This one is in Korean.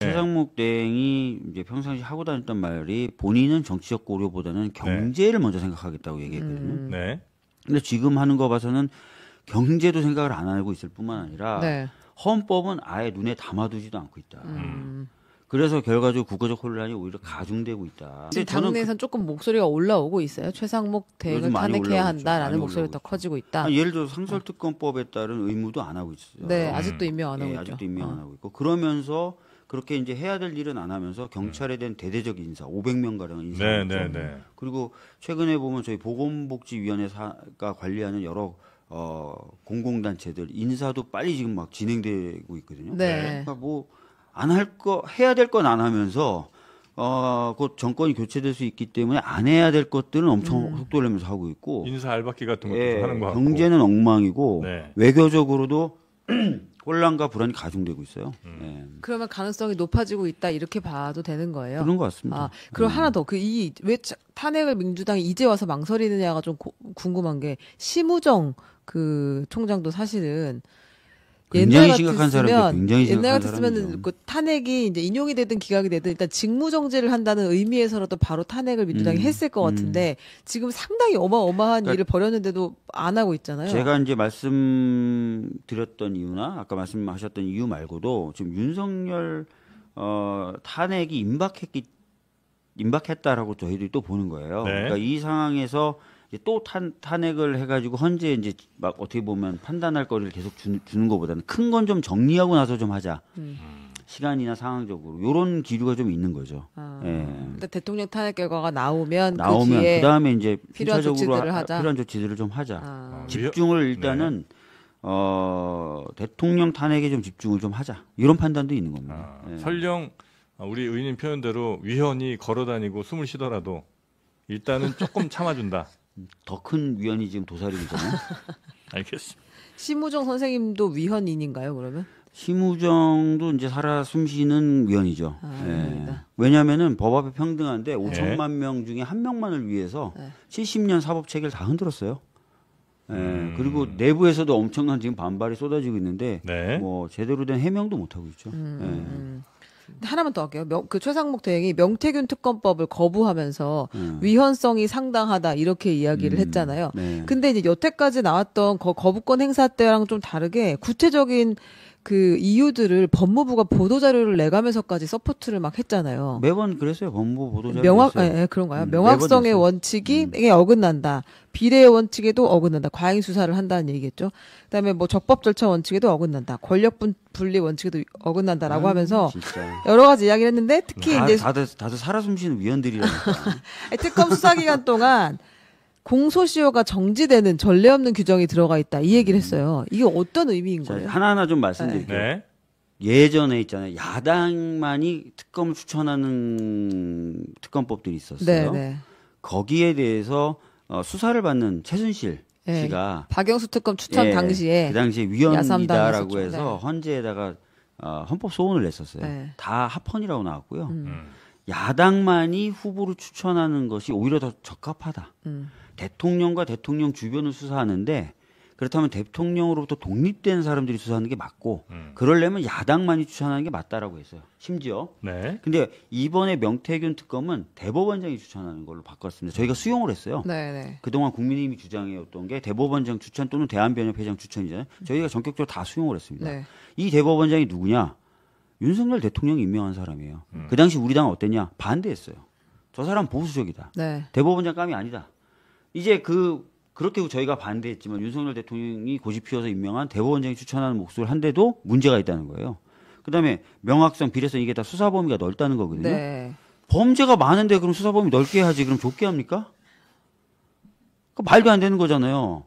최상목 대행이 이제 평상시 하고 다녔던 말이 본인은 정치적 고려보다는 경제를 먼저 생각하겠다고 얘기했거든요. 네. 근데 지금 하는 거 봐서는 경제도 생각을 안 하고 있을 뿐만 아니라 헌법은 아예 눈에 담아두지도 않고 있다. 그래서 결과적으로 국가적 혼란이 오히려 가중되고 있다. 지금 당내에서는 조금 목소리가 올라오고 있어요. 최상목 대행을 탄핵해야 한다라는 목소리가 더 커지고 있다. 예를 들어 상설특검법에 따른 의무도 안 하고 있어요. 네, 아직도 임명 안 하고 있죠. 아직도 임명 안 하고 있고 그러면서 그렇게 이제 해야 될 일은 안 하면서 경찰에 대한 대대적 인사, 500명 가량 인사. 그리고 최근에 보면 저희 보건복지위원회가 관리하는 여러 공공단체들 인사도 빨리 지금 막 진행되고 있거든요. 그러니까 뭐 안 할 거 해야 될 건 안 하면서 곧 정권이 교체될 수 있기 때문에 안 해야 될 것들은 엄청 속도를 내면서 하고 있고 인사 알박기 같은 것도 하는 거 같고 경제는 엉망이고 외교적으로도 혼란과 불안이 가중되고 있어요. 그러면 가능성이 높아지고 있다 이렇게 봐도 되는 거예요. 그런 것 같습니다. 그럼 하나 더 왜 탄핵을 민주당이 이제 와서 망설이느냐가 좀 궁금한 게 심우정 그 총장도 사실은 굉장히 심각한 사람이죠. 굉장히 심각한 옛날 같았으면 그 탄핵이 이제 인용이 되든 기각이 되든 일단 직무정지를 한다는 의미에서라도 바로 탄핵을 민주당이 했을 것 같은데 지금 상당히 어마어마한 일을 벌였는데도 안 하고 있잖아요. 제가 이제 말씀드렸던 이유나 아까 말씀하셨던 이유 말고도 지금 윤석열 탄핵이 임박했다라고 저희들이 또 보는 거예요. 그러니까 이 상황에서 이제 또 탄핵을 해가지고 현재 이제 막 어떻게 보면 판단할 거리를 계속 주는 것보다는 큰 건 좀 정리하고 나서 좀 하자. 시간이나 상황적으로 이런 기류가 좀 있는 거죠. 근데 대통령 탄핵 결과가 나오면 그 다음에 이제 필요한 조치들을 하자. 필요한 조치들을 좀 하자. 집중을 일단은 대통령 탄핵에 좀 집중을 좀 하자. 이런 판단도 있는 겁니다. 설령 우리 의원님 표현대로 위헌이 걸어다니고 숨을 쉬더라도 일단은 조금 참아준다. 더 큰 위헌이 지금 도사리잖아요. 알겠습니다. 심우정 선생님도 위헌인인가요, 그러면? 심우정도 이제 살아 숨쉬는 위헌이죠. 왜냐하면은 법 앞에 평등한데 5천만 명 중에 한 명만을 위해서 70년 사법 체계를 다 흔들었어요. 그리고 내부에서도 엄청난 지금 반발이 쏟아지고 있는데 뭐 제대로 된 해명도 못 하고 있죠. 하나만 더 할게요. 그 최상목 대행이 명태균 특검법을 거부하면서 위헌성이 상당하다 이렇게 이야기를 했잖아요. 근데 이제 여태까지 나왔던 거부권 행사 때랑 좀 다르게 구체적인 그 이유들을 법무부가 보도자료를 내가면서까지 서포트를 막 했잖아요. 매번 그랬어요. 법무부 보도자료. 그런가요? 명확성의 원칙이 어긋난다. 비례의 원칙에도 어긋난다. 과잉 수사를 한다는 얘기겠죠. 그다음에 뭐 적법 절차 원칙에도 어긋난다. 권력 분리 원칙에도 어긋난다라고 하면서 진짜. 여러 가지 이야기를 했는데 특히 이제 다들 살아 숨쉬는 위원들이라니까. 특검 수사 기간 동안 공소시효가 정지되는 전례 없는 규정이 들어가 있다. 이 얘기를 했어요. 이게 어떤 의미인 거예요? 하나하나 좀 말씀드릴게요. 예전에 있잖아요. 야당만이 특검을 추천하는 특검법들이 있었어요. 거기에 대해서 수사를 받는 최순실 씨가 박영수 특검 추천 당시에 그 당시에 위헌이다라고 해서 헌재에다가 헌법 소원을 냈었어요. 다 합헌이라고 나왔고요. 야당만이 후보를 추천하는 것이 오히려 더 적합하다. 대통령과 대통령 주변을 수사하는데 그렇다면 대통령으로부터 독립된 사람들이 수사하는 게 맞고 그러려면 야당만이 추천하는 게 맞다라고 했어요. 심지어. 근데 이번에 명태균 특검은 대법원장이 추천하는 걸로 바꿨습니다. 저희가 수용을 했어요. 그동안 국민의힘이 주장해왔던 게 대법원장 추천 또는 대한변협회장 추천이잖아요. 저희가 전격적으로 다 수용을 했습니다. 이 대법원장이 누구냐? 윤석열 대통령이 임명한 사람이에요. 그 당시 우리 당은 어땠냐? 반대했어요. 저 사람 보수적이다. 대법원장 감이 아니다. 이제 그렇게 저희가 반대했지만 윤석열 대통령이 고집 피워서 임명한 대법원장이 추천하는 목소리를 한데도 문제가 있다는 거예요. 그다음에 명확성, 비례성 이게 다 수사 범위가 넓다는 거거든요. 범죄가 많은데 그럼 수사 범위 넓게 해야지 그럼 좁게 합니까? 말도 안 되는 거잖아요.